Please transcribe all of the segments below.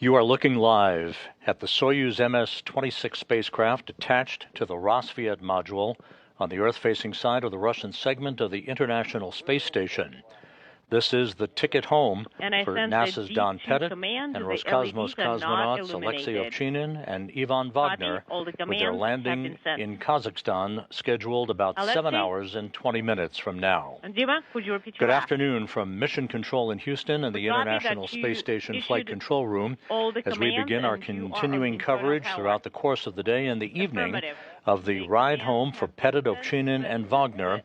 You are looking live at the Soyuz MS-26 spacecraft attached to the Roscosmos module on the Earth-facing side of the Russian segment of the International Space Station. This is the ticket home for NASA's Don Pettit and Roscosmos cosmonauts Alexey Ovchinin and Ivan Vagner with their landing in Kazakhstan scheduled about 7 hours and 20 minutes from now. Good afternoon from Mission Control in Houston and the International Space Station Flight Control Room as we begin our continuing coverage throughout the course of the day and the evening of the ride home for Pettit, Ovchinin, and Vagner.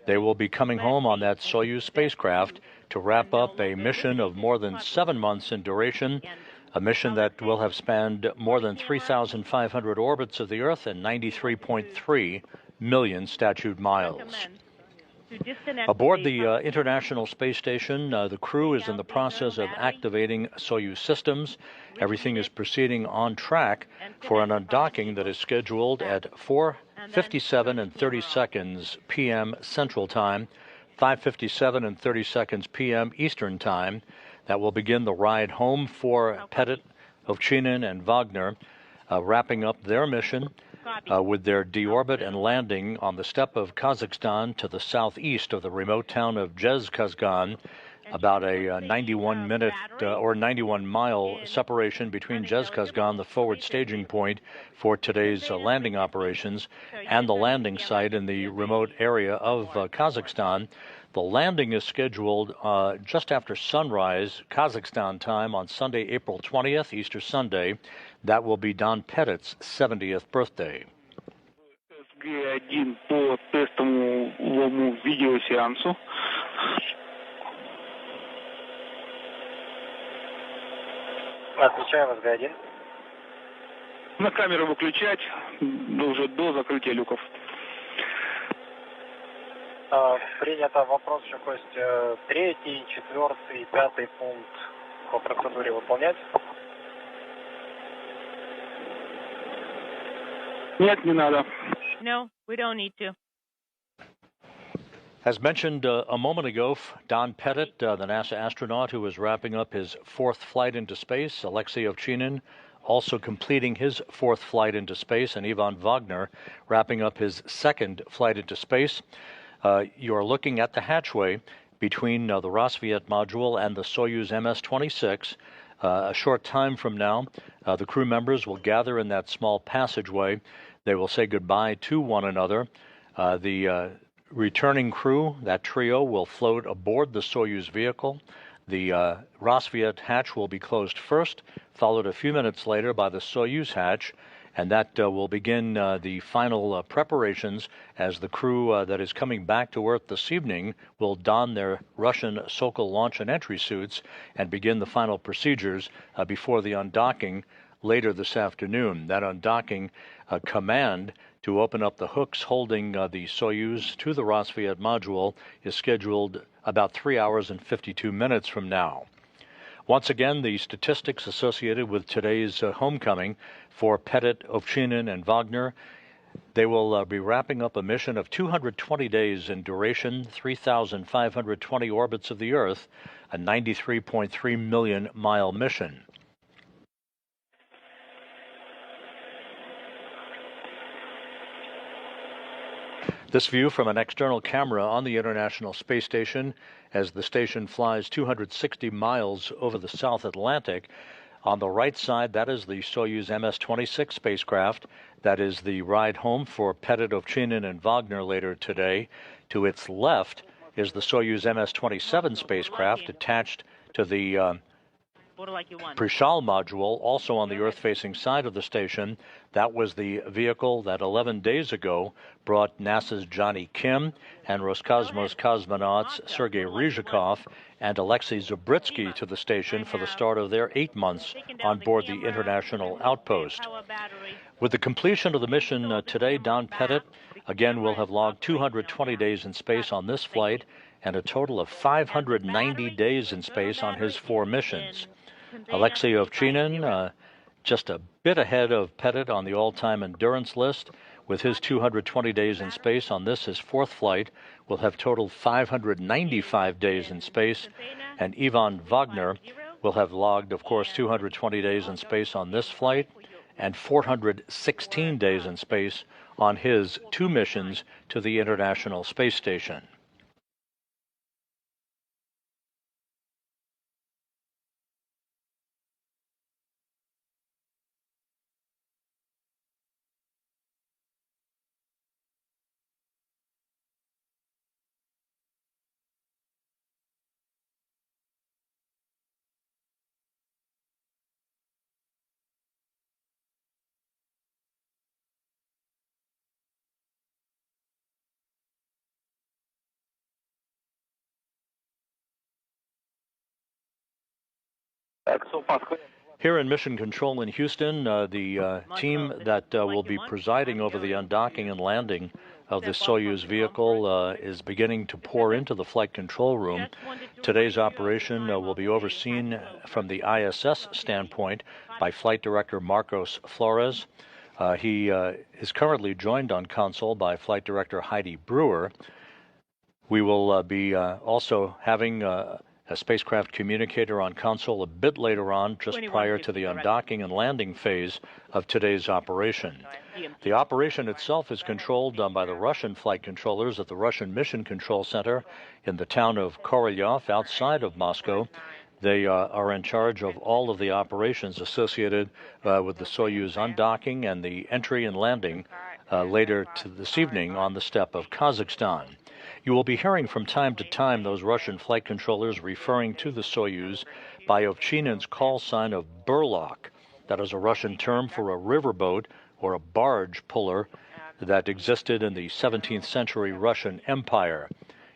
They will be coming home on that Soyuz spacecraft to wrap up a mission of more than 7 months in duration, a mission that will have spanned more than 3,500 orbits of the Earth and 93.3 million statute miles. Aboard the International Space Station, the crew is in the process of activating Soyuz systems. Everything is proceeding on track for an undocking that is scheduled at 4:57 and 30 seconds p.m. Central Time, 5:57 and 30 seconds p.m. Eastern Time. That will begin the ride home for Pettit, Ovchinin, and Vagner, wrapping up their mission with their deorbit and landing on the steppe of Kazakhstan to the southeast of the remote town of Zhezkazgan, about a 91-mile separation between Zhezkazgan, the forward staging point for today's landing operations, and the landing site in the remote area of Kazakhstan. The landing is scheduled just after sunrise, Kazakhstan time, on Sunday, April 20th, Easter Sunday. That will be Don Pettit's 70th birthday. SG-1 по тестовому видеосеансу. Отвечаем, SG-1. На камеру выключать уже до закрытия люков. Принято. Вопрос еще, Кость. 3-й, 4-й, 5-й пункт по процедуре выполнять? Нет, не надо. No, we don't need to. As mentioned a moment ago, Don Pettit, the NASA astronaut who is wrapping up his 4th flight into space, Alexey Ovchinin also completing his 4th flight into space, and Ivan Vagner wrapping up his 2nd flight into space. You are looking at the hatchway between the Roscosmos module and the Soyuz MS-26. A short time from now, the crew members will gather in that small passageway. They will say goodbye to one another. The returning crew, that trio, will float aboard the Soyuz vehicle. The Roscosmos hatch will be closed first, followed a few minutes later by the Soyuz hatch, and that will begin the final preparations as the crew that is coming back to Earth this evening will don their Russian Sokol launch and entry suits and begin the final procedures before the undocking later this afternoon. That undocking command to open up the hooks holding the Soyuz to the Roscosmos module is scheduled about 3 hours and 52 minutes from now. Once again, the statistics associated with today's homecoming for Pettit, Ovchinin, and Vagner. They will be wrapping up a mission of 220 days in duration, 3,520 orbits of the Earth, a 93.3 million mile mission. This view from an external camera on the International Space Station as the station flies 260 miles over the South Atlantic. On the right side, that is the Soyuz MS-26 spacecraft. That is the ride home for Pettit, Ovchinin, and Vagner later today. To its left is the Soyuz MS-27 spacecraft attached to the Prishal module, also on the Earth-facing side of the station. That was the vehicle that 11 days ago brought NASA's Johnny Kim and Roscosmos cosmonauts Sergei Ryzhikov and Alexey Zabritsky to the station for the start of their 8 months on board the International Outpost. With the completion of the mission today, Don Pettit again will have logged 220 days in space on this flight and a total of 590 days in space on his 4 missions. Alexey Ovchinin, just a bit ahead of Pettit on the all-time endurance list, with his 220 days in space on this, his 4th flight, will have totaled 595 days in space. And Ivan Vagner will have logged, of course, 220 days in space on this flight and 416 days in space on his 2 missions to the International Space Station. Here in Mission Control in Houston, the team that will be presiding over the undocking and landing of the Soyuz vehicle is beginning to pour into the flight control room. Today's operation will be overseen from the ISS standpoint by Flight Director Marcos Flores. He is currently joined on console by Flight Director Heidi Brewer. We will be also having a spacecraft communicator on console a bit later on, just prior to the undocking and landing phase of today's operation. The operation itself is controlled by the Russian flight controllers at the Russian Mission Control Center in the town of Korolyov outside of Moscow. They are in charge of all of the operations associated with the Soyuz undocking and the entry and landing later this evening on the steppe of Kazakhstan. You will be hearing from time to time those Russian flight controllers referring to the Soyuz by Ovchinin's call sign of burlock. That is a Russian term for a riverboat or a barge puller that existed in the 17th century Russian Empire.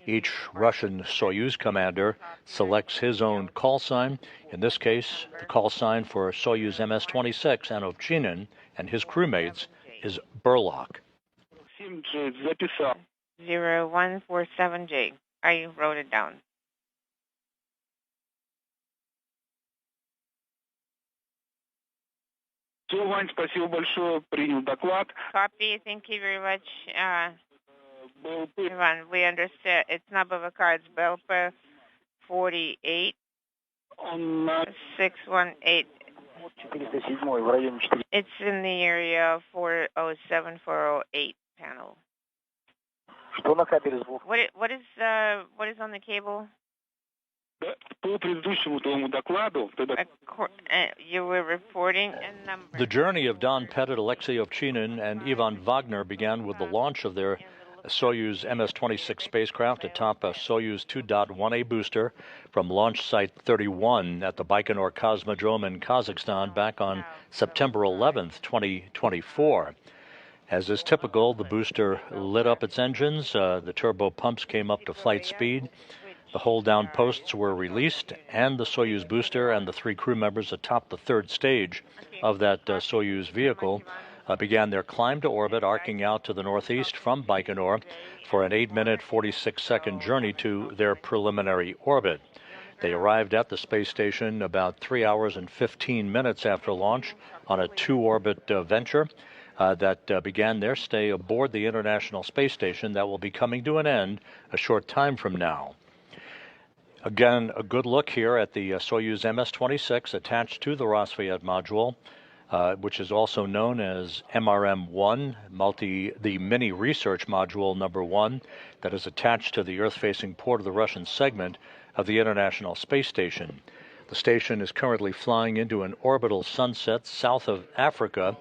Each Russian Soyuz commander selects his own call sign. In this case, the call sign for Soyuz MS-26 and Ovchinin and his crewmates is burlock. 0147J. I wrote it down. Все, Вань, спасибо большое. Принял доклад. Copy. Thank you very much. Ivan, we understand. It's Nabavakar. It's Belpa 48 618. It's in the area 407-408 panel. What is on the cable? По предыдущему твоему докладу, you were reporting a number. The journey of Don Pettit, Alexey Ovchinin, and Ivan Vagner began with the launch of their Soyuz MS-26 spacecraft atop a Soyuz 2.1A booster from launch site 31 at the Baikonur Cosmodrome in Kazakhstan back on September 11th, 2024. As is typical, the booster lit up its engines, the turbo pumps came up to flight speed, the hold-down posts were released, and the Soyuz booster and the 3 crew members atop the 3rd stage of that Soyuz vehicle began their climb to orbit, arcing out to the northeast from Baikonur for an 8-minute, 46-second journey to their preliminary orbit. They arrived at the space station about 3 hours and 15 minutes after launch on a 2-orbit venture that began their stay aboard the International Space Station that will be coming to an end a short time from now. Again, a good look here at the Soyuz MS-26 attached to the Roscosmos module, which is also known as MRM-1, the Mini Research Module number 1, that is attached to the Earth-facing port of the Russian segment of the International Space Station. The station is currently flying into an orbital sunset south of Africa,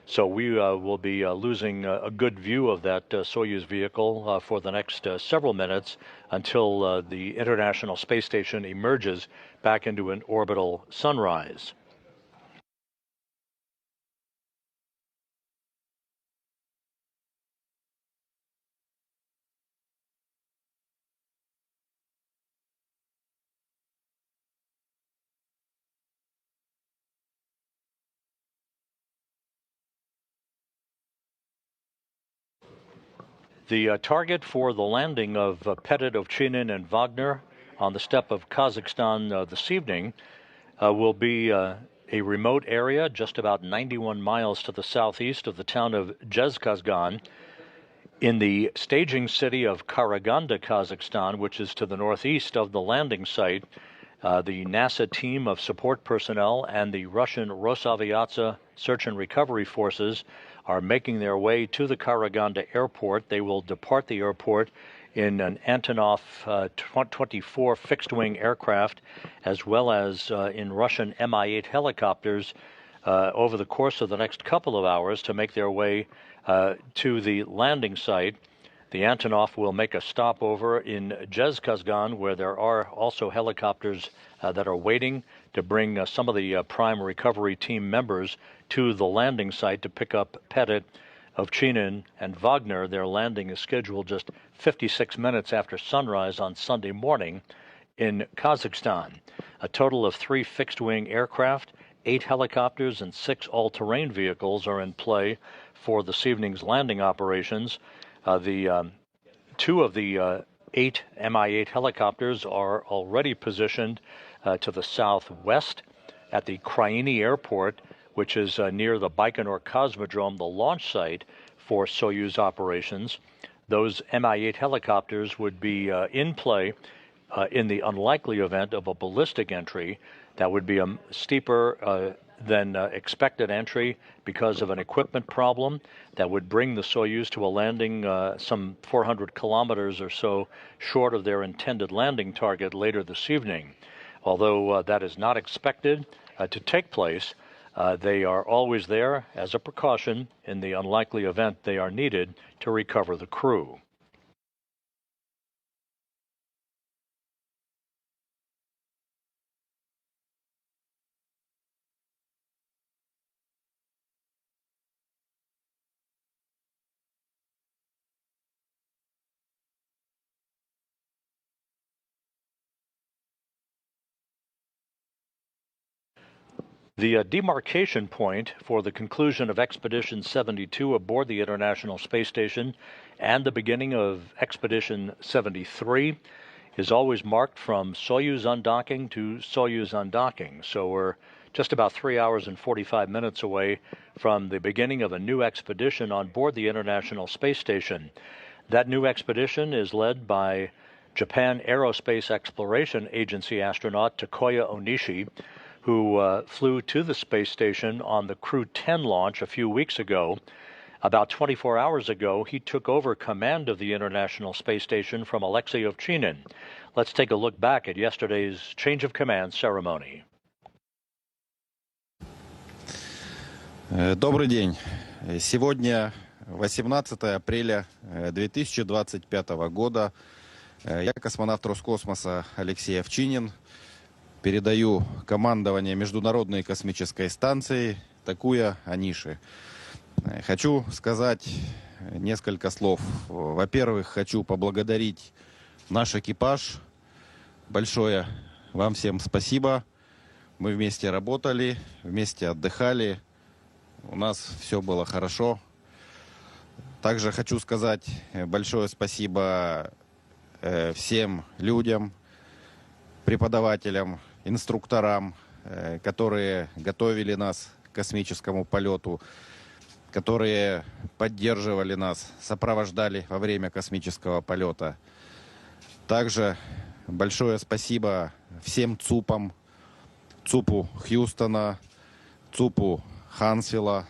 so we will be losing a good view of that Soyuz vehicle for the next several minutes until the International Space Station emerges back into an orbital sunrise. The target for the landing of Pettit, Ovchinin, and Vagner on the steppe of Kazakhstan this evening will be a remote area just about 91 miles to the southeast of the town of Zhezkazgan in the staging city of Karaganda, Kazakhstan, which is to the northeast of the landing site. The NASA team of support personnel and the Russian Rosaviatsa search and recovery forces are making their way to the Karaganda airport. They will depart the airport in an Antonov 24 fixed-wing aircraft, as well as in Russian Mi-8 helicopters over the course of the next couple of hours to make their way to the landing site. The Antonov will make a stopover in Zhezkazgan, where there are also helicopters that are waiting to bring some of the prime recovery team members to the landing site to pick up Pettit, Ovchinin, and Vagner. Their landing is scheduled just 56 minutes after sunrise on Sunday morning in Kazakhstan. A total of 3 fixed-wing aircraft, 8 helicopters, and 6 all-terrain vehicles are in play for this evening's landing operations. The 2 of the 8 Mi-8 helicopters are already positioned to the southwest at the Kraini Airport, which is near the Baikonur Cosmodrome, the launch site for Soyuz operations. Those Mi-8 helicopters would be in play in the unlikely event of a ballistic entry. That would be a steeper than expected entry because of an equipment problem that would bring the Soyuz to a landing some 400 kilometers or so short of their intended landing target later this evening. Although that is not expected to take place, they are always there as a precaution in the unlikely event they are needed to recover the crew. The demarcation point for the conclusion of Expedition 72 aboard the International Space Station and the beginning of Expedition 73 is always marked from Soyuz undocking to Soyuz undocking. So we're just about 3 hours and 45 minutes away from the beginning of a new expedition on board the International Space Station. That new expedition is led by Japan Aerospace Exploration Agency astronaut Takuya Onishi, who flew to the space station on the Crew 10 launch a few weeks ago. About 24 hours ago, he took over command of the International Space Station from Alexey Ovchinin. Let's take a look back at yesterday's change of command ceremony. Добрый день. Сегодня 18 апреля 2025 года. Я космонавт Роскосмоса Алексей Овчинин. Передаю командование Международной космической станции Такуя Ониши. Хочу сказать несколько слов. Во-первых, хочу поблагодарить наш экипаж. Большое вам всем спасибо. Мы вместе работали, вместе отдыхали. У нас все было хорошо. Также хочу сказать большое спасибо всем людям, преподавателям, инструкторам, которые готовили нас к космическому полету, которые поддерживали нас, сопровождали во время космического полета. Также большое спасибо всем ЦУПам, ЦУПу Хьюстона, ЦУПу Хансвилла,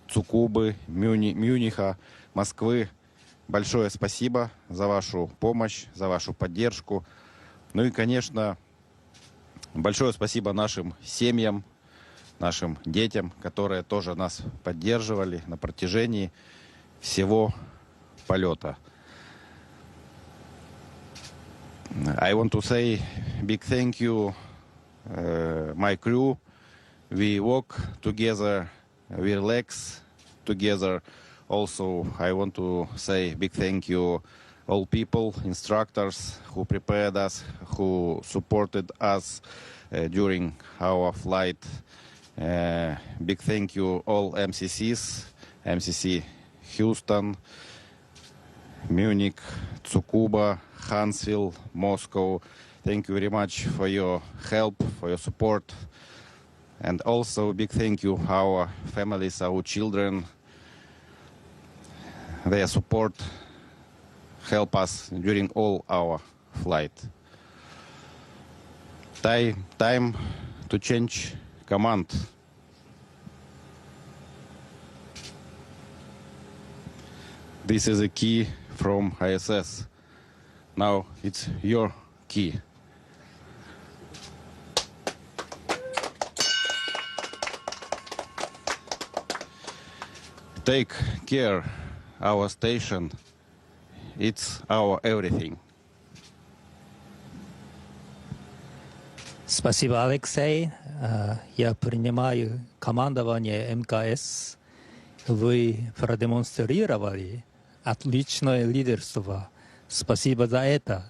Цукубы, Мюниха, Москвы. Большое спасибо за вашу помощь, за вашу поддержку. Ну и, конечно, большое спасибо нашим семьям, нашим детям, которые тоже нас поддерживали на протяжении всего полета. I want to say big thank you, my crew. We walk together, we relax together. Also, I want to say big thank you all people, instructors who prepared us, who supported us during our flight. Big thank you all MCCs, MCC Houston, Munich, Tsukuba, Huntsville, Moscow. Thank you very much for your help, for your support. And also big thank you our families, our children. Their support help us during all our flight. Time to change command. This is a key from ISS. Now it's your key. Take care, our station. It's our everything. Спасибо, Алексей. Я принимаю командование МКС. Вы продемонстрировали отличное лидерство. Спасибо за это.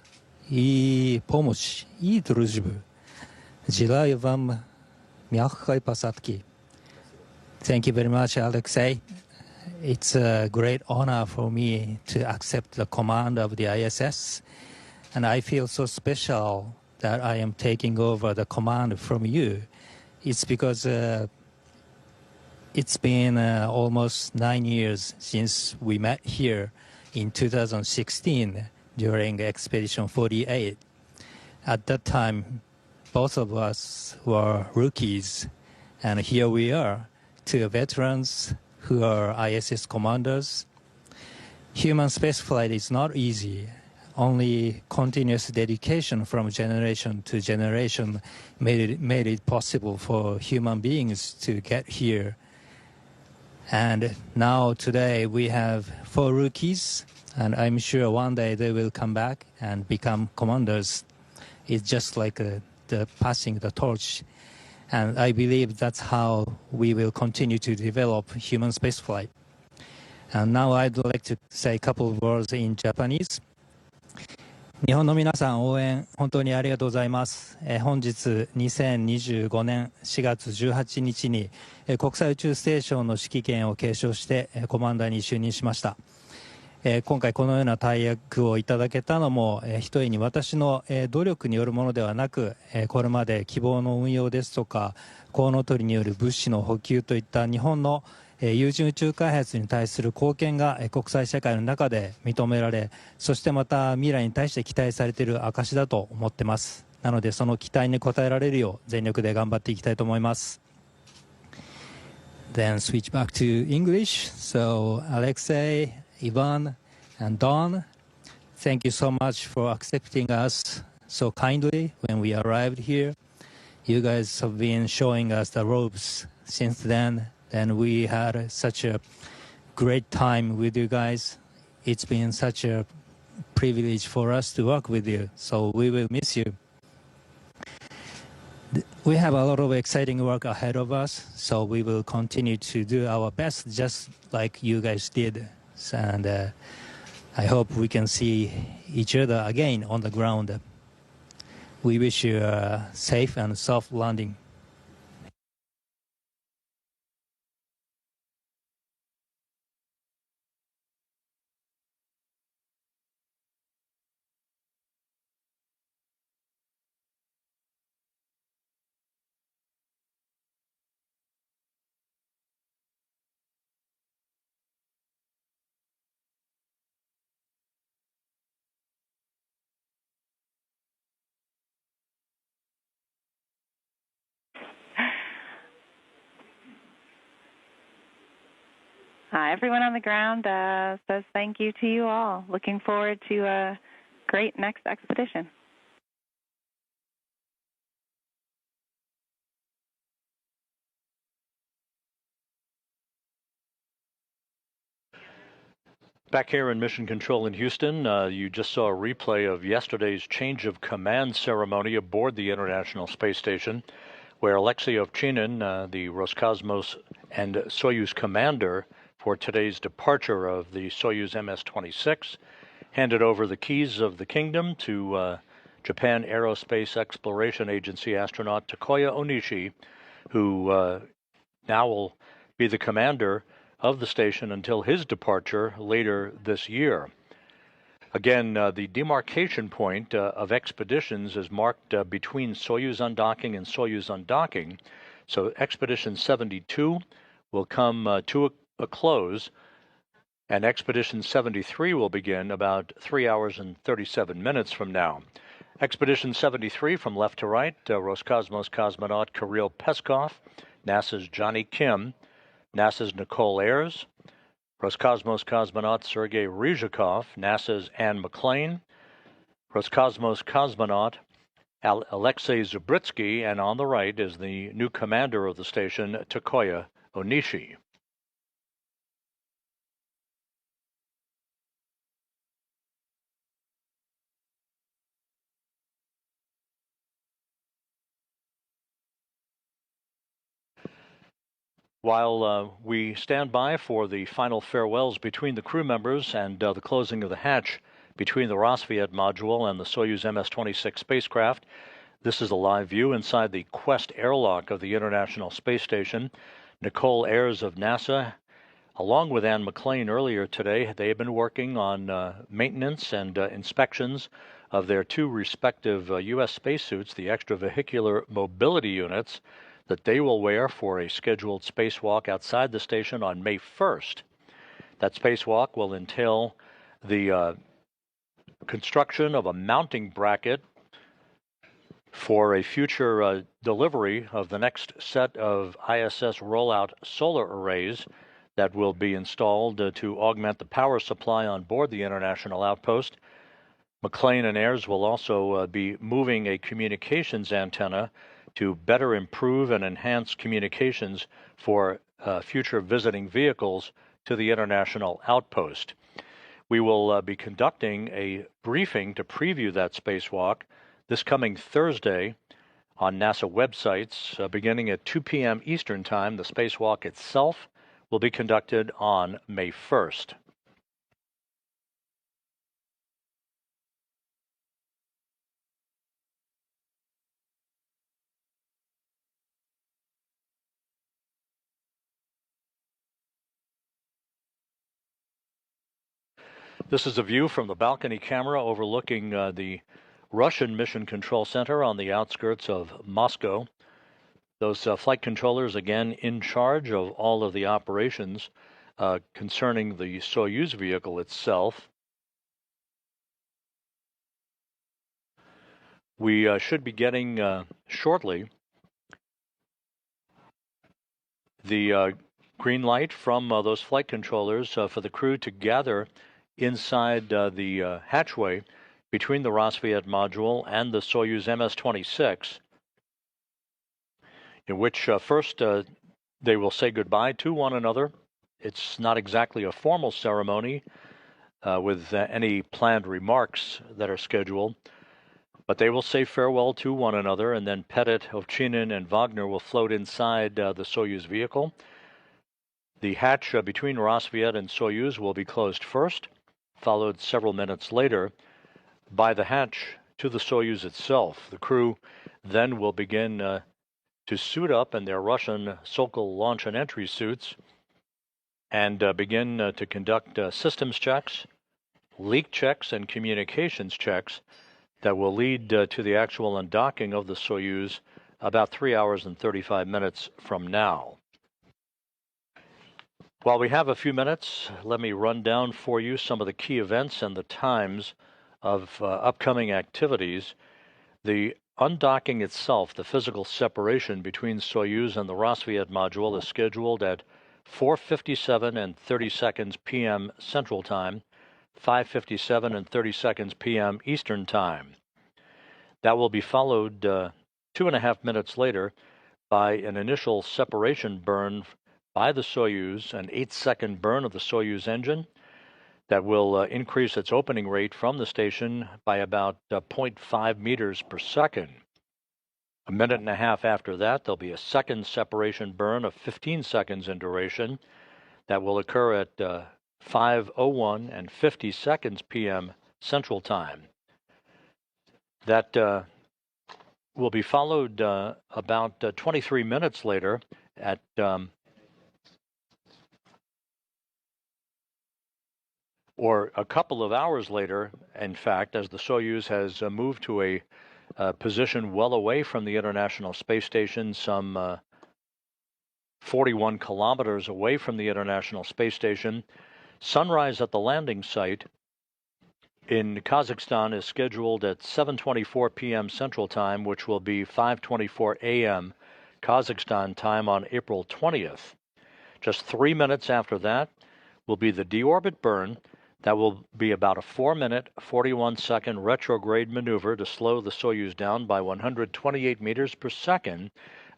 И помощь, и дружбу. Желаю вам мягкой посадки. Thank you very much, Alexey. It's a great honor for me to accept the command of the ISS. And I feel so special that I am taking over the command from you. It's because it's been almost 9 years since we met here in 2016 during Expedition 48. At that time, both of us were rookies, and here we are, two veterans who are ISS commanders. Human spaceflight is not easy. Only continuous dedication from generation to generation made it possible for human beings to get here. And now today we have 4 rookies, and I'm sure one day they will come back and become commanders. It's just like the passing the torch. And I believe that's how we will continue to develop human spaceflight. And now I'd like to say a couple of words in Japanese. 日本の皆さん応援本当にありがとうございます。本日2025年4月18日に国際宇宙ステーションの指揮権を継承してコマンダーに就任しました。今回このような大役をいただけたのもひとえに私の努力によるものではなく、これまで希望の運用ですとかコウノトリによる物資の補給といった日本の有人宇宙開発に対する貢献が国際社会の中で認められ、そしてまた未来に対して期待されている証だと思っています。なのでその期待に応えられるよう全力で頑張っていきたいと思います。Then switch back to English. So Alexey, Ivan, and Don, thank you so much for accepting us so kindly when we arrived here. You guys have been showing us the ropes since then, and we had such a great time with you guys. It's been such a privilege for us to work with you, so we will miss you. We have a lot of exciting work ahead of us, so we will continue to do our best just like you guys did. And I hope we can see each other again on the ground. We wish you a safe and soft landing. Everyone on the ground says thank you to you all. Looking forward to a great next expedition. Back here in Mission Control in Houston, you just saw a replay of yesterday's change of command ceremony aboard the International Space Station, where Alexey Ovchinin, the Roscosmos and Soyuz commander for today's departure of the Soyuz MS-26, handed over the keys of the kingdom to Japan Aerospace Exploration Agency astronaut Takuya Onishi, who now will be the commander of the station until his departure later this year. Again, the demarcation point of expeditions is marked between Soyuz undocking and Soyuz undocking. So Expedition 72 will come to a close, and Expedition 73 will begin about 3 hours and 37 minutes from now. Expedition 73 from left to right, Roscosmos cosmonaut Kirill Peskov, NASA's Johnny Kim, NASA's Nicole Ayers, Roscosmos cosmonaut Sergei Ryzhikov, NASA's Anne McClain, Roscosmos cosmonaut Alexey Zubritsky, and on the right is the new commander of the station, Takoya Onishi. While we stand by for the final farewells between the crew members and the closing of the hatch between the Rosviet module and the Soyuz MS-26 spacecraft, this is a live view inside the Quest airlock of the International Space Station. Nicole Ayers of NASA, along with Anne McClain earlier today, they have been working on maintenance and inspections of their two respective U.S. spacesuits, the extravehicular mobility units, that they will wear for a scheduled spacewalk outside the station on May 1st. That spacewalk will entail the construction of a mounting bracket for a future delivery of the next set of ISS rollout solar arrays that will be installed to augment the power supply on board the International Outpost. McClain and Ayers will also be moving a communications antenna to better improve and enhance communications for future visiting vehicles to the International Outpost. We will be conducting a briefing to preview that spacewalk this coming Thursday on NASA websites beginning at 2 p.m. Eastern Time. The spacewalk itself will be conducted on May 1st. This is a view from the balcony camera overlooking the Russian Mission Control Center on the outskirts of Moscow. Those flight controllers, again, in charge of all of the operations concerning the Soyuz vehicle itself. We should be getting shortly the green light from those flight controllers for the crew to gather inside the hatchway between the Rosviet module and the Soyuz MS-26, in which first they will say goodbye to one another. It's not exactly a formal ceremony with any planned remarks that are scheduled, but they will say farewell to one another, and then Pettit, Ovchinin, and Vagner will float inside the Soyuz vehicle. The hatch between Rosviet and Soyuz will be closed first, followed several minutes later by the hatch to the Soyuz itself. The crew then will begin to suit up in their Russian Sokol launch and entry suits and begin to conduct systems checks, leak checks, and communications checks that will lead to the actual undocking of the Soyuz about 3 hours and 35 minutes from now. While we have a few minutes, let me run down for you some of the key events and the times of upcoming activities. The undocking itself, the physical separation between Soyuz and the Rosviet module, is scheduled at 4:57 and 30 seconds p.m. Central Time, 5:57 and 30 seconds p.m. Eastern Time. That will be followed 2.5 minutes later by an initial separation burn by the Soyuz, an 8-second burn of the Soyuz engine that will increase its opening rate from the station by about 0.5 meters per second. A minute and a half after that, there'll be a second separation burn of 15 seconds in duration that will occur at 5:01 and 50 seconds p.m. Central Time. That will be followed about 23 minutes later at or a couple of hours later, in fact, as the Soyuz has moved to a position well away from the International Space Station, some 41 kilometers away from the International Space Station. Sunrise at the landing site in Kazakhstan is scheduled at 7:24 p.m. Central Time, which will be 5:24 a.m. Kazakhstan time on April 20th. Just 3 minutes after that will be the deorbit burn. That will be about a 4-minute, 41-second retrograde maneuver to slow the Soyuz down by 128 meters per second,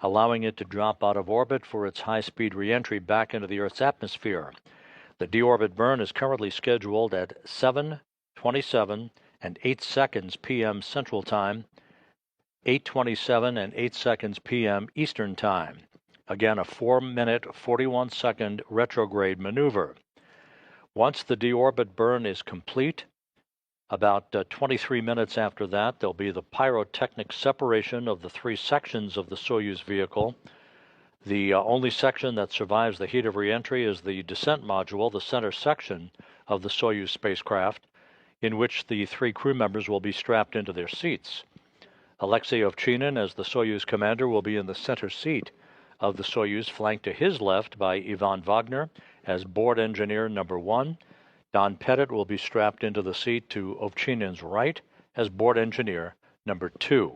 allowing it to drop out of orbit for its high-speed reentry back into the Earth's atmosphere. The deorbit burn is currently scheduled at 7:27 and 8 seconds p.m. Central Time, 8:27 and 8 seconds p.m. Eastern Time. Again, a 4-minute, 41-second retrograde maneuver. Once the deorbit burn is complete, about 23 minutes after that, there'll be the pyrotechnic separation of the 3 sections of the Soyuz vehicle. The only section that survives the heat of reentry is the descent module, the center section of the Soyuz spacecraft, in which the 3 crew members will be strapped into their seats. Alexey Ovchinin, as the Soyuz commander, will be in the center seat of the Soyuz, flanked to his left by Ivan Vagner as board engineer number 1. Don Pettit will be strapped into the seat to Ovchinin's right as board engineer number 2.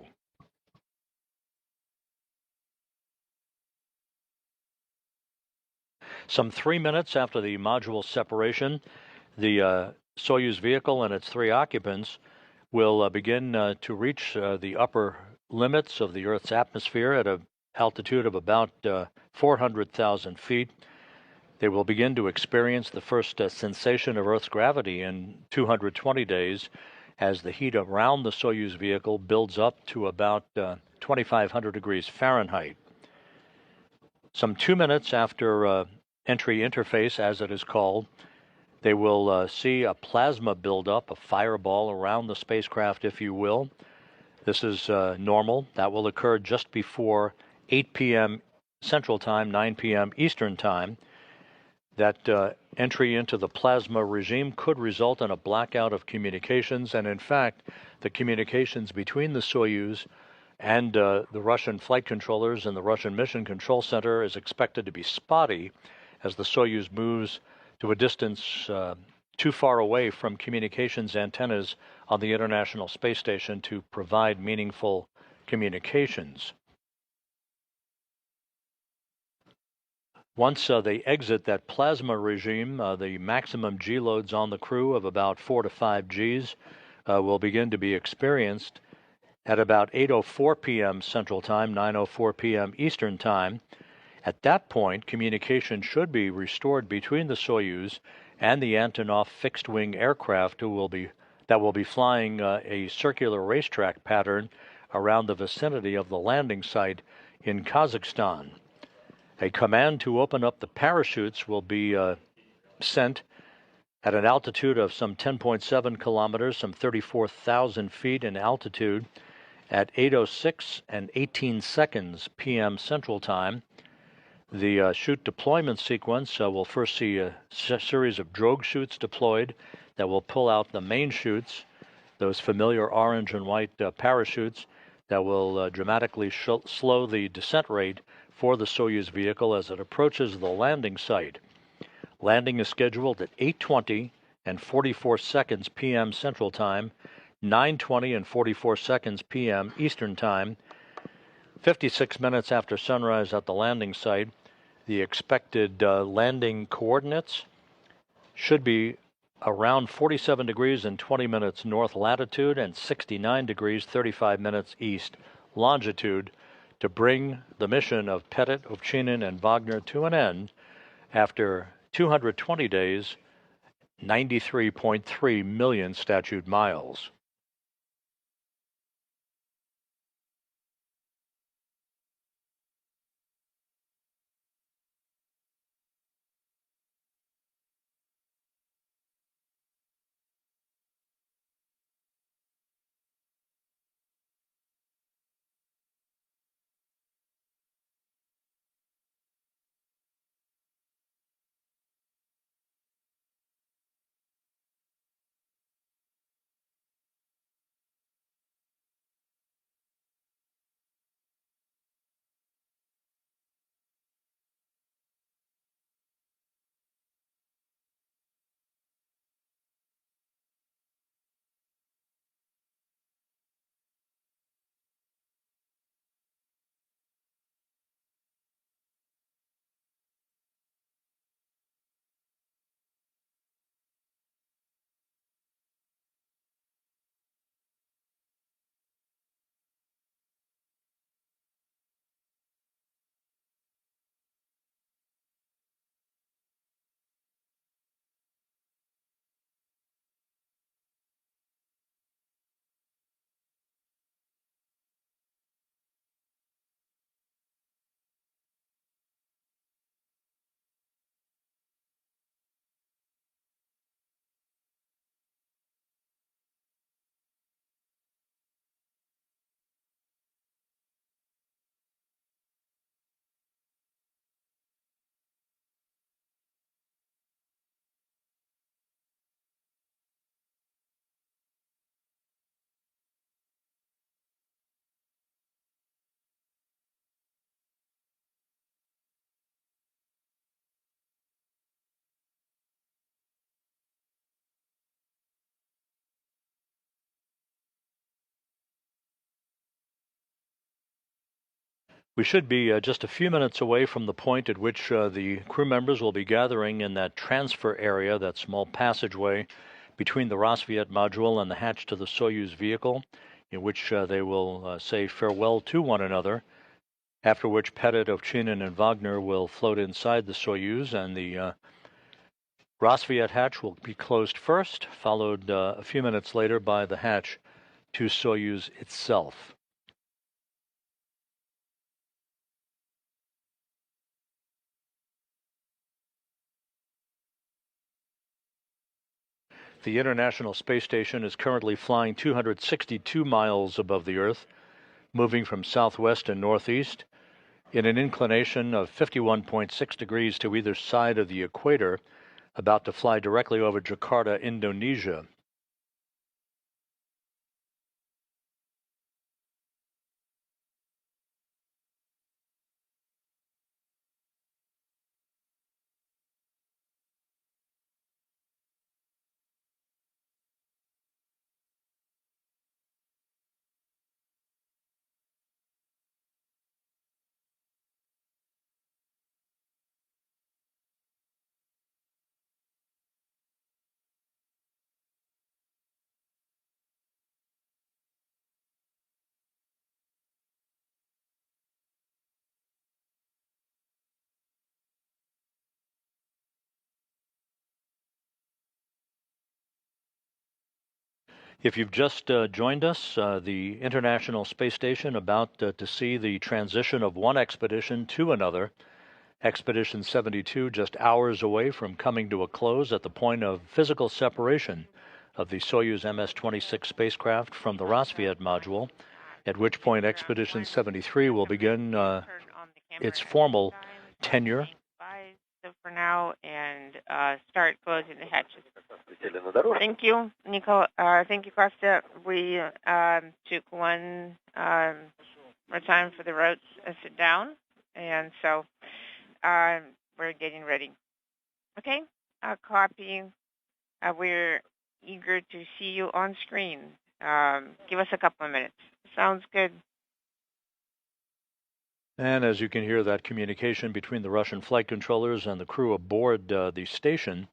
Some 3 minutes after the module separation, the Soyuz vehicle and its 3 occupants will begin to reach the upper limits of the Earth's atmosphere at an altitude of about 400,000 feet. They will begin to experience the first sensation of Earth's gravity in 220 days as the heat around the Soyuz vehicle builds up to about 2,500 degrees Fahrenheit. Some 2 minutes after entry interface, as it is called, they will see a plasma buildup, a fireball around the spacecraft, if you will. This is normal. That will occur just before 8 p.m. Central Time, 9 p.m. Eastern Time. That entry into the plasma regime could result in a blackout of communications, and in fact, the communications between the Soyuz and the Russian flight controllers and the Russian Mission Control Center is expected to be spotty as the Soyuz moves to a distance too far away from communications antennas on the International Space Station to provide meaningful communications. Once they exit that plasma regime, the maximum G loads on the crew of about 4 to 5 Gs will begin to be experienced at about 8:04 p.m. Central Time, 9:04 p.m. Eastern Time. At that point, communication should be restored between the Soyuz and the Antonov fixed-wing aircraft that will be flying a circular racetrack pattern around the vicinity of the landing site in Kazakhstan. A command to open up the parachutes will be sent at an altitude of some 10.7 kilometers, some 34,000 feet in altitude, at 8:06 and 18 seconds p.m. Central Time. The chute deployment sequence will first see a series of drogue chutes deployed that will pull out the main chutes, those familiar orange and white parachutes that will dramatically slow the descent rate for the Soyuz vehicle as it approaches the landing site. Landing is scheduled at 8:20 and 44 seconds p.m. Central Time, 9:20 and 44 seconds p.m. Eastern Time. 56 minutes after sunrise at the landing site, the expected landing coordinates should be around 47 degrees and 20 minutes north latitude and 69 degrees 35 minutes east longitude to bring the mission of Pettit, Ovchinin, and Vagner to an end after 220 days, 93.3 million statute miles. We should be just a few minutes away from the point at which the crew members will be gathering in that transfer area, that small passageway between the Rosviet module and the hatch to the Soyuz vehicle, in which they will say farewell to one another, after which Pettit, Ovchinin, and Vagner will float inside the Soyuz, and the Rosviet hatch will be closed first, followed a few minutes later by the hatch to Soyuz itself. The International Space Station is currently flying 262 miles above the Earth, moving from southwest and northeast in an inclination of 51.6 degrees to either side of the equator, about to fly directly over Jakarta, Indonesia. If you've just joined us, the International Space Station about to see the transition of one expedition to another. Expedition 72 just hours away from coming to a close at the point of physical separation of the Soyuz MS-26 spacecraft from the Rosviet module, at which point Expedition 73 will begin its formal tenure. For now, and start closing the hatches. Thank you, Nico. Thank you, Costa. We took one more time for the roads to sit down, and so we're getting ready. Okay, copy. We're eager to see you on screen. Give us a couple of minutes. Sounds good. And as you can hear, that communication between the Russian flight controllers and the crew aboard the station,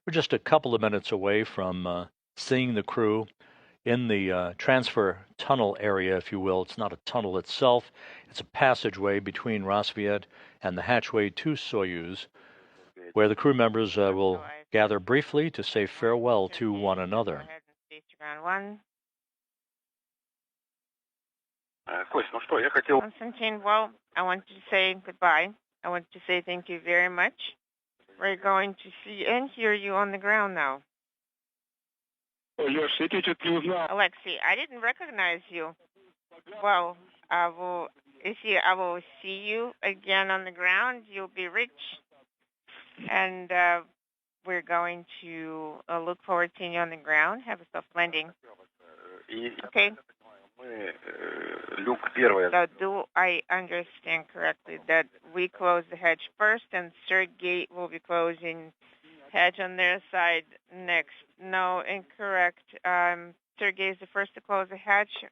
we're just a couple of minutes away from seeing the crew in the transfer tunnel area, if you will. It's not a tunnel itself. It's a passageway between Rosviet and the hatchway to Soyuz, where the crew members will gather briefly to say farewell to one another. Konstantin, well, I want to say goodbye. I want to say thank you very much. We're going to see and hear you on the ground now. Alexey, I didn't recognize you. Well, I will see you again on the ground. You'll be rich. And we're going to look forward to seeing you on the ground. Have a soft landing. Okay. So do I understand correctly that we close the hatch first and Sergei will be closing hatch on their side next? No, incorrect. Sergei is the first to close the hatch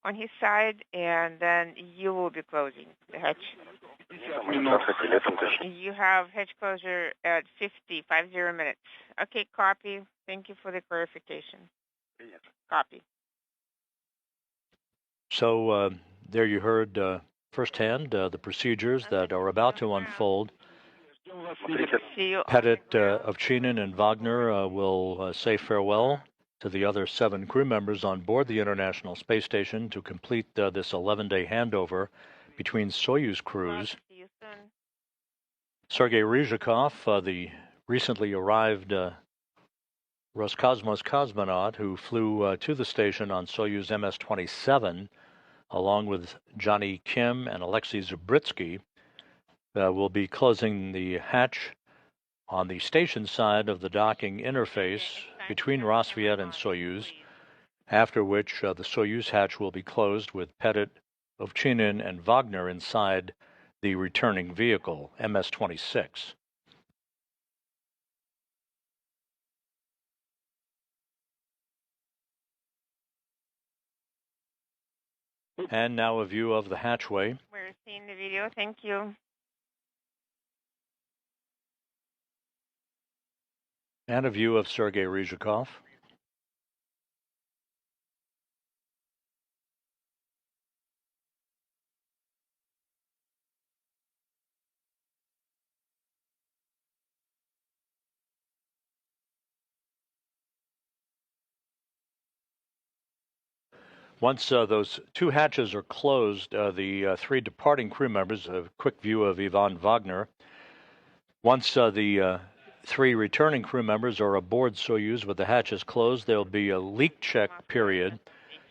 on his side, and then you will be closing the hatch. You have hatch closure at 50 minutes. Okay, copy. Thank you for the clarification. Copy. So there you heard firsthand the procedures that are about to unfold. Pettit, Ovchinin, and Vagner will say farewell to the other 7 crew members on board the International Space Station to complete this 11-day handover between Soyuz crews. Sergei Ryzhikov, the recently arrived Roscosmos cosmonaut who flew to the station on Soyuz MS-27, along with Johnny Kim and Alexey Zabritsky, will be closing the hatch on the station side of the docking interface between Rosviet and Soyuz, after which the Soyuz hatch will be closed with Pettit, Ovchinin, and Vagner inside the returning vehicle, MS-26. And now a view of the hatchway. We're for seeing the video. Thank you. And a view of Sergei Ryzhikov. Once those two hatches are closed, the three departing crew members, a quick view of Ivan Vagner. Once the three returning crew members are aboard Soyuz with the hatches closed, there'll be a leak check period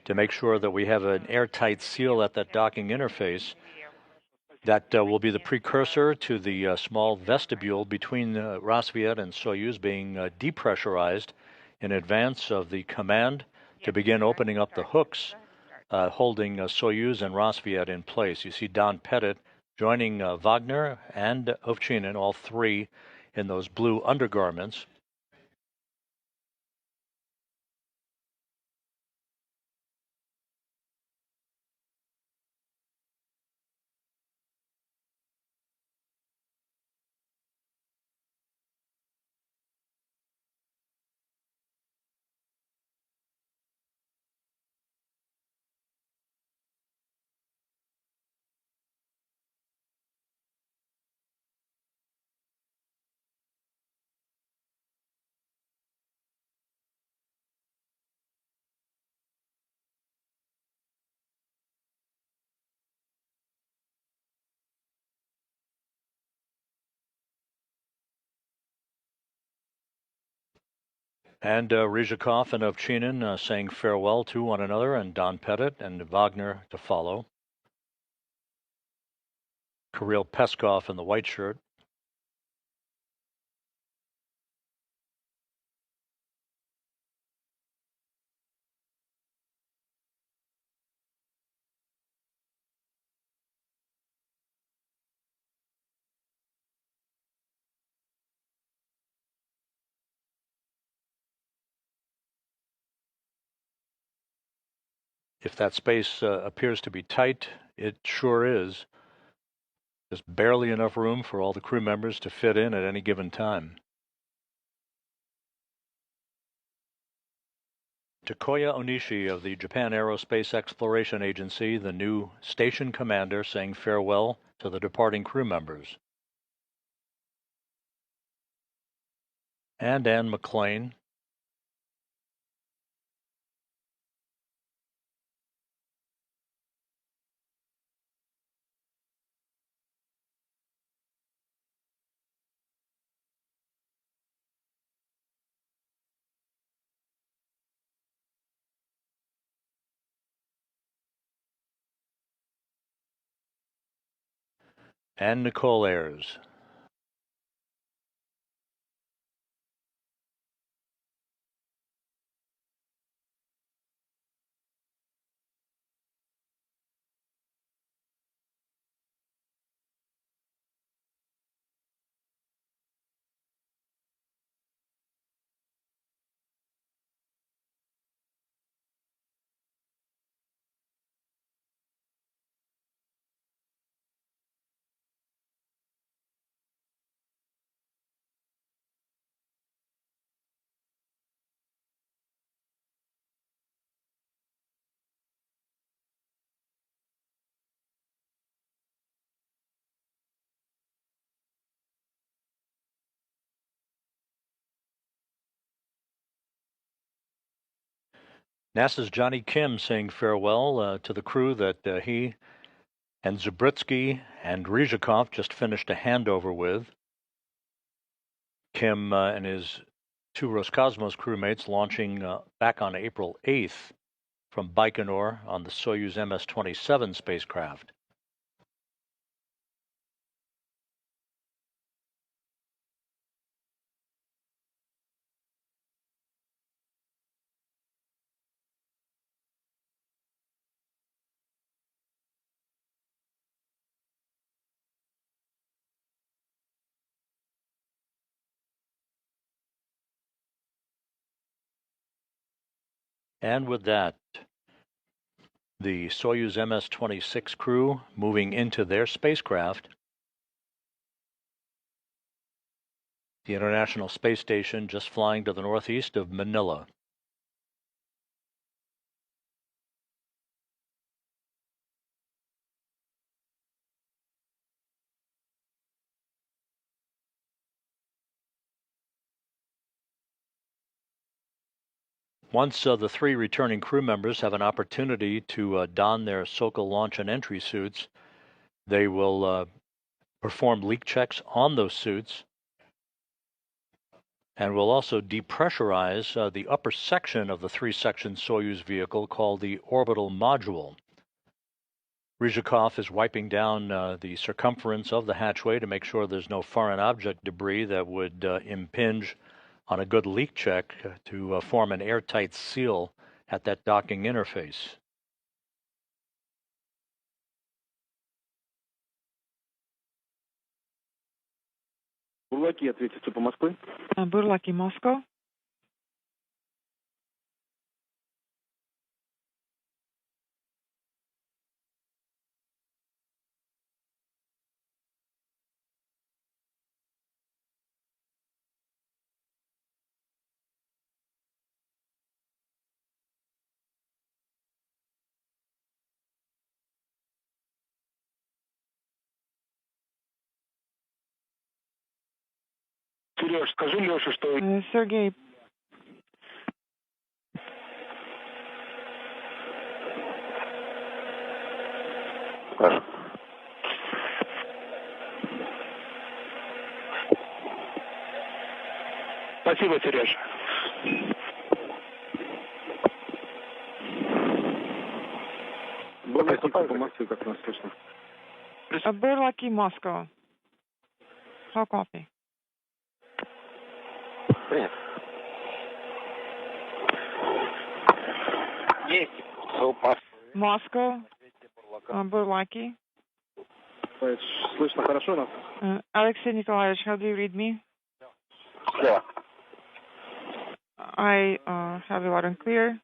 to make sure that we have an airtight seal at that docking interface. That will be the precursor to the small vestibule between Rosviet and Soyuz being depressurized in advance of the command to begin opening up the hooks holding Soyuz and Rosviet in place. You see Don Pettit joining Vagner and Ovchinin, all three in those blue undergarments. And Ryzhikov and Ovchinin saying farewell to one another, and Don Pettit and Vagner to follow. Kirill Peskov in the white shirt. If that space appears to be tight, it sure is. There's barely enough room for all the crew members to fit in at any given time. Takuya Onishi of the Japan Aerospace Exploration Agency, the new station commander, saying farewell to the departing crew members. And Anne McLean. And Nicole Ayers. NASA's Johnny Kim saying farewell to the crew that he and Zabritsky and Ryzhikov just finished a handover with. Kim and his two Roscosmos crewmates launching back on April 8th from Baikonur on the Soyuz MS-27 spacecraft. And with that, the Soyuz MS-26 crew moving into their spacecraft. The International Space Station just flying to the northeast of Manila. Once the three returning crew members have an opportunity to don their Sokol launch and entry suits, they will perform leak checks on those suits, and will also depressurize the upper section of the three-section Soyuz vehicle called the orbital module. Ryzhikov is wiping down the circumference of the hatchway to make sure there's no foreign object debris that would impinge on a good leak check to form an airtight seal at that docking interface. Бурлаки, ответите по Москве. Бурлаки, Moscow. Сереж, скажи Леше, что... Сергей, Спасибо, Сереж. Бурлаки по Москве, как нас слышно. Бурлаки, Moscow. How copy? Принято. Есть. Moscow. Бурлаки. Слышно хорошо нас? Alexey Nikolaevich, how do you read me? Слева. I have you loud and clear.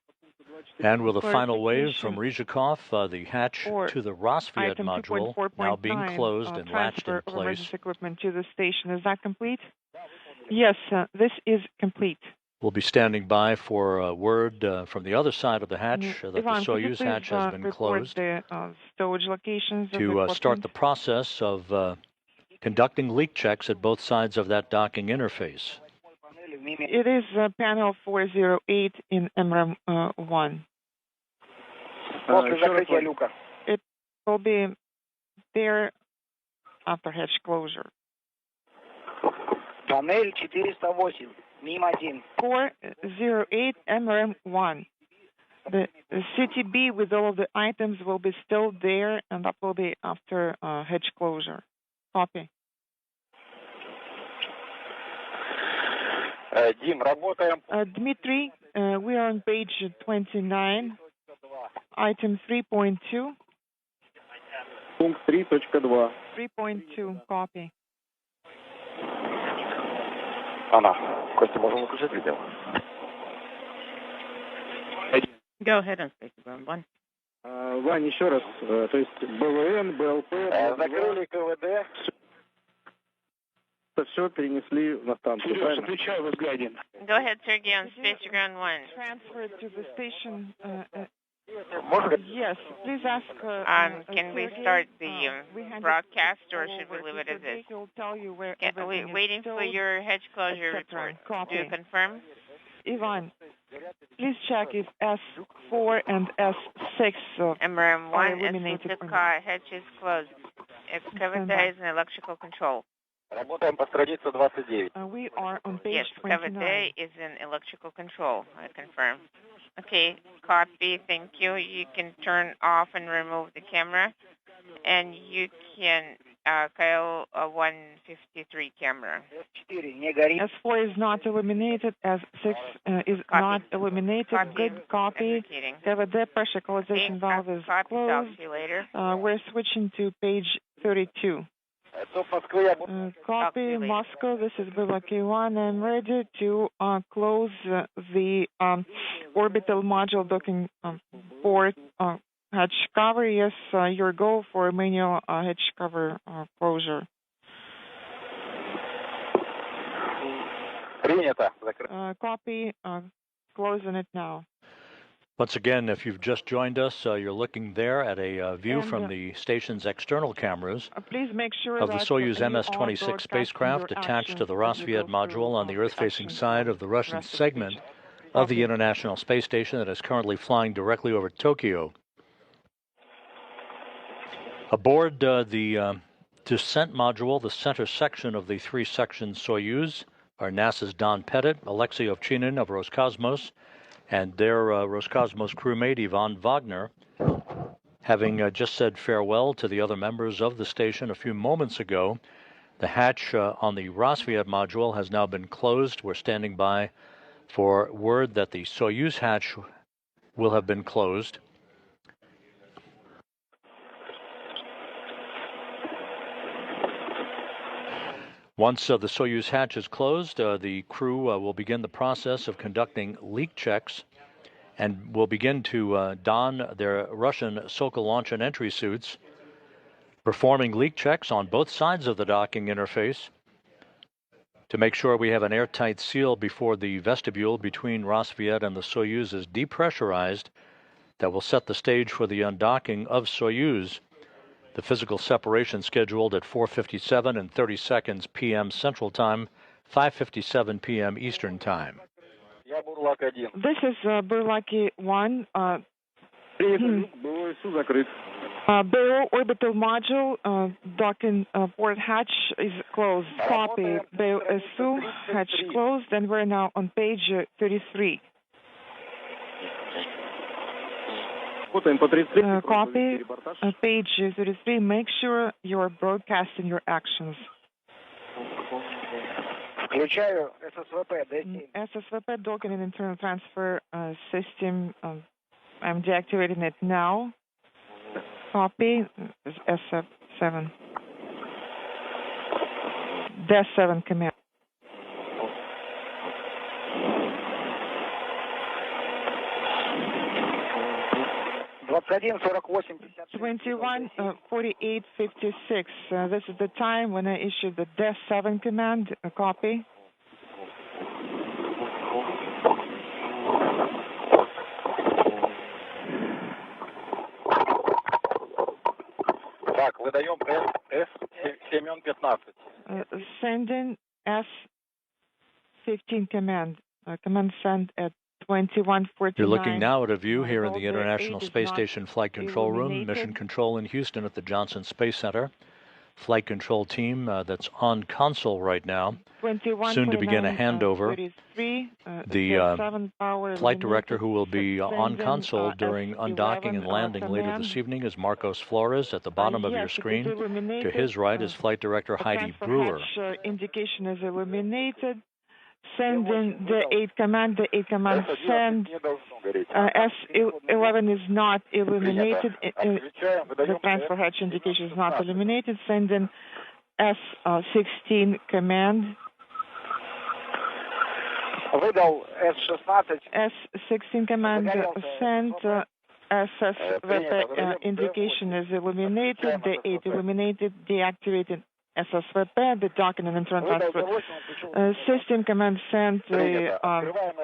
And with a final wave from Ryzhikov, the hatch to the Roscosmos module now being closed and latched in place. Emergency equipment to the station. Is that complete? Yes, this is complete. We'll be standing by for word from the other side of the hatch that the Soyuz hatch has been closed the stowage locations to start the process of conducting leak checks at both sides of that docking interface. It is panel 408 in MRAM-1. It will be there after hatch closure. Тоннель 408, МИМ-1. 408 MRM-1. The CTB with all of the items will be still there, and that will be after hatch closure. Copy. Дим, работаем. Dmitry, we are on page 29, item 3.2. Пункт 3.2. 3.2, copy. Она. Костя, можем выключать видео? Go ahead and speak about one. Вань, еще раз. То есть БВН, БЛП... Закрыли КВД. Все перенесли на станцию. Сереж, отвечай во взгляде. Go ahead, Sergey, on Space Ground 1. Transfer to the station. Yes, please ask. Can we start the broadcast, or should we leave it as is? Waiting for your hedge closure report. Do you confirm? Ivan, please check if S4 and S6 MRM-1 S4 hedge is closed. If KVD is in electrical control. Работаем по странице 29. We are on page 29. KVD is in electrical control. I confirm. Okay, copy. Thank you. You can turn off and remove the camera, and you can Kyle 153 camera. S4 is not illuminated. S6 is not illuminated. Copy. Good copy. KVD pressure equalization valve is closed. See you later. We're switching to page 32. Copy, Moscow. This is Bulaki 1. I'm ready to close the orbital module docking port hatch cover. Yes, your go for manual hatch cover closure. Copy. Closing it now. Once again, if you've just joined us, you're looking there at a view from the station's external cameras please make sure of the that Soyuz you MS-26 are spacecraft attached to the Roscosmos module on the Earth-facing side of the Russian segment of the International Space Station that is currently flying directly over Tokyo. Aboard the descent module, the center section of the three-section Soyuz, are NASA's Don Pettit, Alexey Ovchinin of Roscosmos, and their Roscosmos crewmate Ivan Vagner, having just said farewell to the other members of the station a few moments ago. The hatch on the Roscosmos module has now been closed. We're standing by for word that the Soyuz hatch will have been closed. Once the Soyuz hatch is closed, the crew will begin the process of conducting leak checks and will begin to don their Russian Sokol launch and entry suits, performing leak checks on both sides of the docking interface to make sure we have an airtight seal before the vestibule between Roscosmos and the Soyuz is depressurized. That will set the stage for the undocking of Soyuz. The physical separation scheduled at 4:57 and 30 seconds p.m. Central Time, 5:57 p.m. Eastern Time. This is Burlaki 1. Below orbital module, docking port hatch is closed. Copy. BSU hatch closed, and we're now on page 33. Copy. Page 33. Make sure you're broadcasting your actions. SSVP docking and internal transfer system. I'm deactivating it now. Copy. SF7. DES7 command. 21:48:56. This is the time when I issued the DES7 command. Copy. Так, выдаем С-15. Sending S-15 command. Command sent at 21:49. You're looking now at a view here in the International Space Station Flight Control Room, Mission Control in Houston at the Johnson Space Center. Flight Control team that's on console right now, soon to begin a handover. The flight director who will be on console during undocking and landing later this evening is Marcos Flores at the bottom of your screen. To his right is Flight Director Heidi Brewer. Indication is illuminated. Sending the 8 command. The 8 command send. S11 is not illuminated. The transfer hatch indication is not illuminated. Sending S16 command. S16 command sent. SSVP indication is illuminated. The 8 illuminated. Deactivated. SSVP, the docking and internal transfer system command sent. The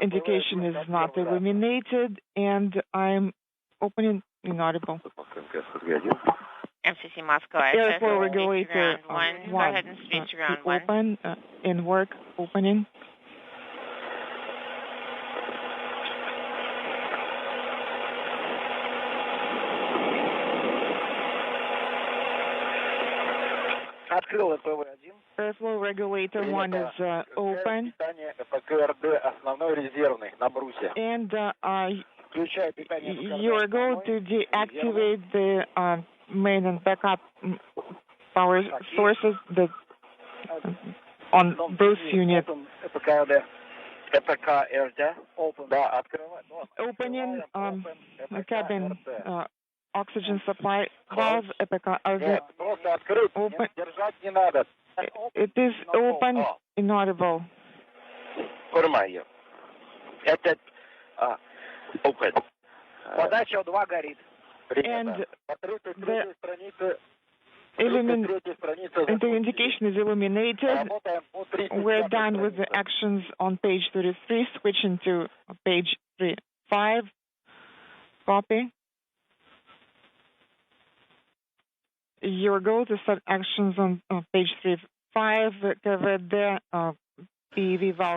indication is not illuminated, and I'm opening inaudible. MCC Moscow, airflow regulator one. Go ahead and speak to ground one. Open in work opening. Airflow regulator 1 is open. And you are going to deactivate the main and backup power sources on those units. Opening cabin oxygen supply valve. Open. It is open, inaudible. Open. Подача 2 горит. And the indication is illuminated. We're done with the actions on page 33, switching to page 5. Copy. Your goal to start actions on page 3.5.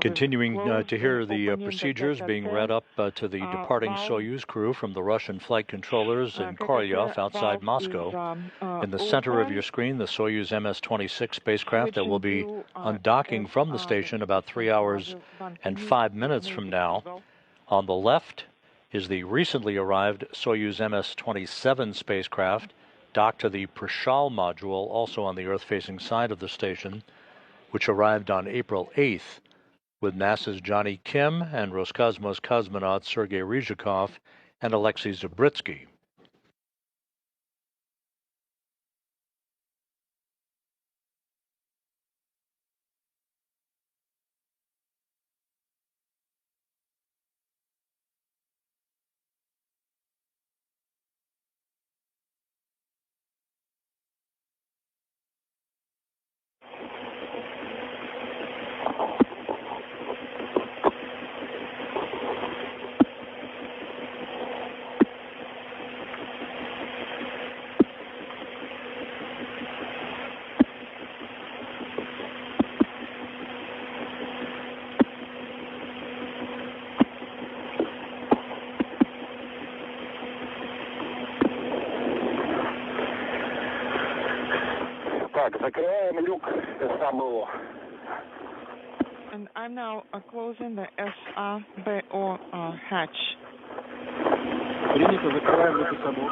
Continuing to hear the procedures being read up to the departing Soyuz crew from the Russian flight controllers in Korolyov outside Moscow. In the center of your screen, the Soyuz MS-26 spacecraft that will be undocking from the station about 3 hours and 5 minutes from now. On the left is the recently arrived Soyuz MS-27 spacecraft docked to the Prishal module, also on the Earth-facing side of the station, which arrived on April 8th with NASA's Johnny Kim and Roscosmos cosmonauts Sergei Ryzhikov and Alexey Zabritsky. And I'm now closing the SABO hatch. Принято, закрываем люк САБО.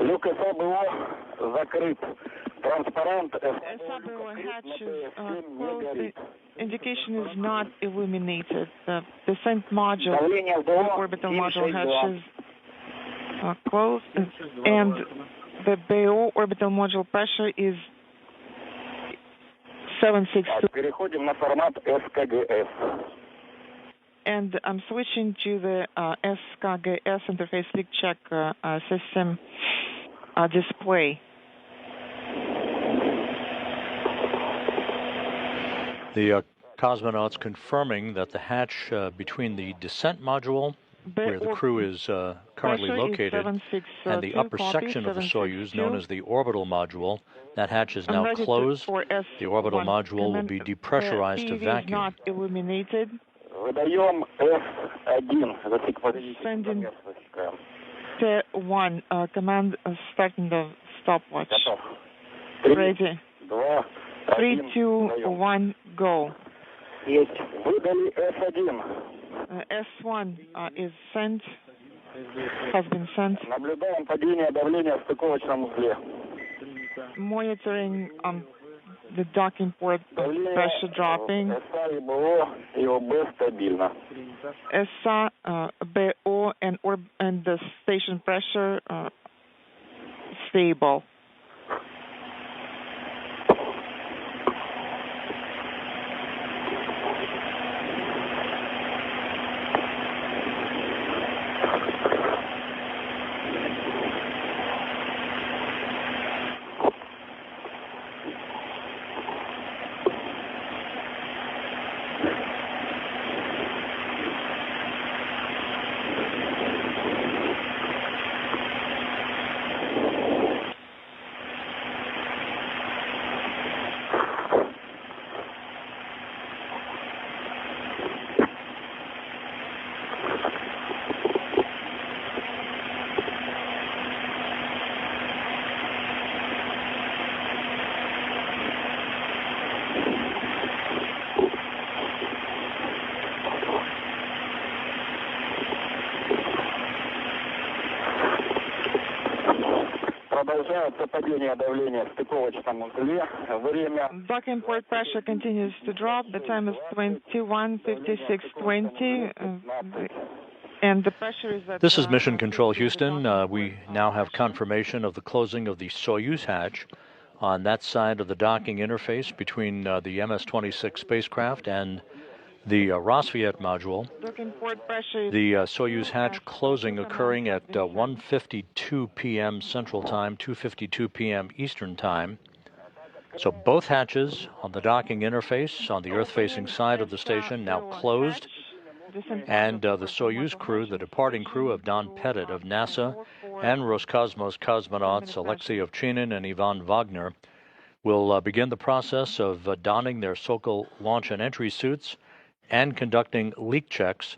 Люк САБО закрыт. Транспарант SABO hatch is closed. The indication is not illuminated. The descent module, orbital module hatch is closed, and the BO orbital module pressure is 762. Переходим на формат СКГС. And I'm switching to the SKGS interface leak check system display. The cosmonauts confirming that the hatch between the descent module, where the crew is currently located, and the upper section of the Soyuz, known as the orbital module, that hatch is now closed. The orbital module will be depressurized to vacuum. Not illuminated. Sending T1 command starting the stopwatch. Ready. 3, 2, 1, go. S1 is sent, has been sent. Monitoring the docking port pressure dropping. SA, BO, and the station pressure stable. Docking port pressure continues to drop. The time is 21:56:20. And the pressure is at, This is Mission Control Houston. We now have confirmation of the closing of the Soyuz hatch on that side of the docking interface between the MS-26 spacecraft and the Roscosmos module. The Soyuz hatch closing occurring at 1:52 p.m. Central Time, 2:52 p.m. Eastern Time. So both hatches on the docking interface on the Earth-facing side of the station now closed, and the Soyuz crew, the departing crew of Don Pettit of NASA and Roscosmos cosmonauts Alexey Ovchinin and Ivan Vagner will begin the process of donning their Sokol launch and entry suits and conducting leak checks.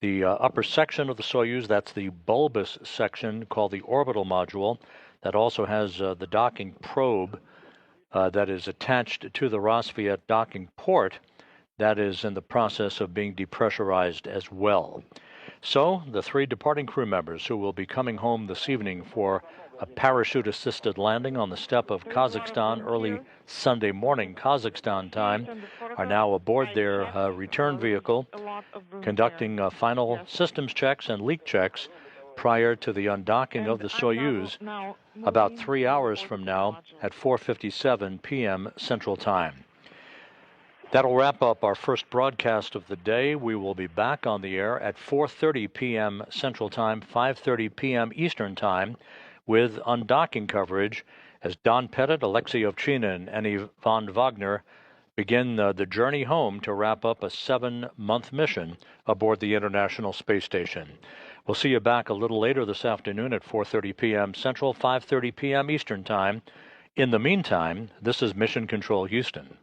The upper section of the Soyuz, that's the bulbous section called the orbital module, that also has the docking probe that is attached to the Roscosmos docking port, that is in the process of being depressurized as well. So the three departing crew members who will be coming home this evening for a parachute-assisted landing on the steppe of Kazakhstan early Sunday morning Kazakhstan time are now aboard their return vehicle, conducting final systems checks and leak checks prior to the undocking of the Soyuz about 3 hours from now at 4:57 p.m. Central Time. That'll wrap up our first broadcast of the day. We will be back on the air at 4:30 p.m. Central Time, 5:30 p.m. Eastern Time, with undocking coverage as Don Pettit, Alexey Ovchinin, and Ivan Vagner begin the journey home to wrap up a 7-month mission aboard the International Space Station. We'll see you back a little later this afternoon at 4:30 p.m. Central, 5:30 p.m. Eastern Time. In the meantime, this is Mission Control Houston.